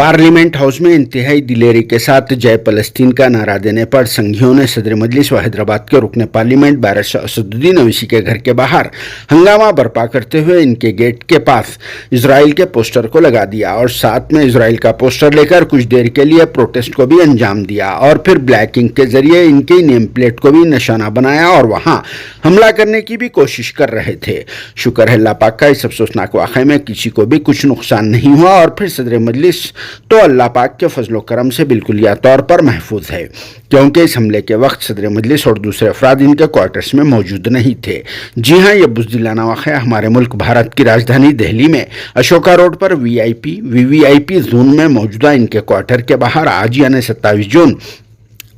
Parliament house में इंतहाई दिलेरी के साथ जय फलस्तीन का नारा देने पर संघियों ने सदर मजलिस व हैदराबाद के रुकने पार्लियामेंट बैरिस्टर असदुद्दीन ओवैसी के घर के बाहर हंगामा बर्पा करते हुए इनके गेट के पास इजराइल के पोस्टर को लगा दिया और साथ में इजराइल का पोस्टर लेकर कुछ देर के लिए प्रोटेस्ट को भी अंजाम दिया और फिर ब्लैक इंक के जरिए इनके नेम प्लेट को भी निशाना बनाया और वहां हमला करने की भी कोशिश कर रहे थे। शुक्र है अल्लाह पाक का इस अफसोसनाक वाक़े में किसी को भी कुछ नुकसान नहीं हुआ और फिर सदर मजलिस तो अल्लाह पाक के फजलो करम से बिल्कुलिया तौर पर महफूज है, क्योंकि इस हमले के वक्त सदर मजलिस और दूसरे अफराद इनके क्वार्टर्स में मौजूद नहीं थे। जी हाँ, यह बुज़दिलाना वाक़या हमारे मुल्क भारत की राजधानी दिल्ली में अशोका रोड पर वीवीआईपी जोन में मौजूदा इनके क्वार्टर के बाहर आज यानी 27 जून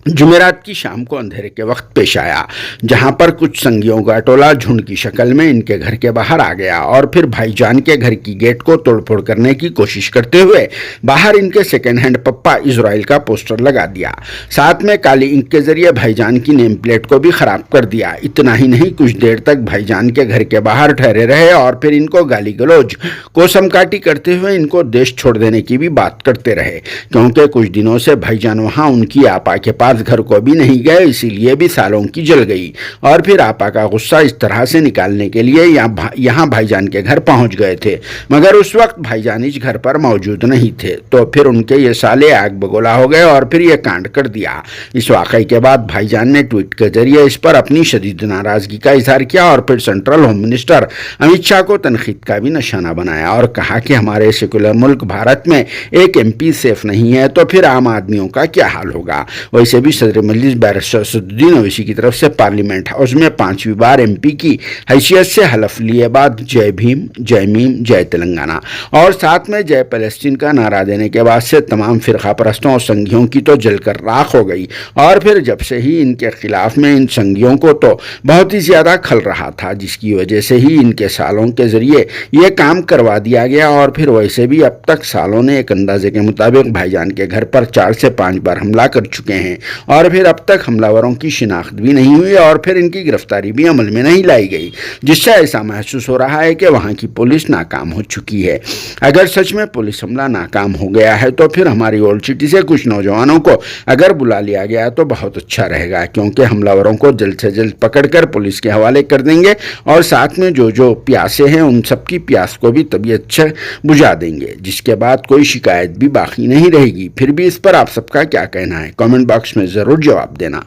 जुमेरात की शाम को अंधेरे के वक्त पेश आया, जहां पर कुछ संगियों का टोला झुंड की शक्ल में इनके घर के बाहर आ गया और फिर भाईजान के घर की गेट को तोड़फोड़ करने की कोशिश करते हुए बाहर इनके सेकेंड हैंड पप्पा इजराइल का पोस्टर लगा दिया। साथ में काली इंक के जरिए भाईजान की नेम प्लेट को भी खराब कर दिया। इतना ही नहीं, कुछ देर तक भाईजान के घर के बाहर ठहरे रहे और फिर इनको गाली गलौज कोसमकाटी करते हुए इनको देश छोड़ देने की भी बात करते रहे, क्योंकि कुछ दिनों से भाईजान वहां उनकी आपा के पास घर को भी नहीं गए, इसीलिए भी सालों की जल गई और फिर आपा का गुस्सा इस तरह से निकालने के लिए यहाँ भाईजान के घर पहुंच गए थे, मगर उस वक्त भाईजान इस घर पर मौजूद नहीं थे। तो फिर उनके ये साले आग बगोला हो गए और फिर ये कांड कर दिया। इस वाकये के बाद भाईजान ने ट्वीट के जरिए इस पर अपनी शदीद नाराजगी का इजहार किया और फिर central home minister Amit Shah को तनकीद का भी निशाना बनाया और कहा कि हमारे सेकुलर मुल्क भारत में एक MP सेफ नहीं है तो फिर आम आदमियों का क्या हाल होगा। वैसे भी सदर मजलिस बैरिस्टर असदुद्दीन ओवैसी की तरफ से पार्लियामेंट हाउस में 5वीं बार MP की हैसियत से हलफ लिए बाद जय भीम, जय मीम, जय तेलंगाना और साथ में जय फलस्तीन का नारा देने के बाद से तमाम फिरका परस्तों और संघियों की तो जलकर राख हो गई और फिर जब से ही इनके खिलाफ में इन संघियों को तो बहुत ही ज्यादा खल रहा था, जिसकी वजह से ही इनके सालों के जरिए ये काम करवा दिया गया और फिर वैसे भी अब तक सालों ने एक अंदाजे के मुताबिक भाईजान के घर पर 4 से 5 बार हमला कर चुके हैं और फिर अब तक हमलावरों की शिनाख्त भी नहीं हुई और फिर इनकी गिरफ्तारी भी अमल में नहीं लाई गई, जिससे ऐसा महसूस हो रहा है कि वहां की पुलिस नाकाम हो चुकी है। अगर सच में पुलिस हमला नाकाम हो गया है तो फिर हमारी ओल्ड सिटी से कुछ नौजवानों को अगर बुला लिया गया तो बहुत अच्छा रहेगा, क्योंकि हमलावरों को जल्द से जल्द पकड़कर पुलिस के हवाले कर देंगे और साथ में जो प्यासे हैं उन सबकी प्यास को भी तबीयत से बुझा देंगे, जिसके बाद कोई शिकायत भी बाकी नहीं रहेगी। फिर भी इस पर आप सबका क्या कहना है, कमेंट बॉक्स में ज़रूर जवाब देना।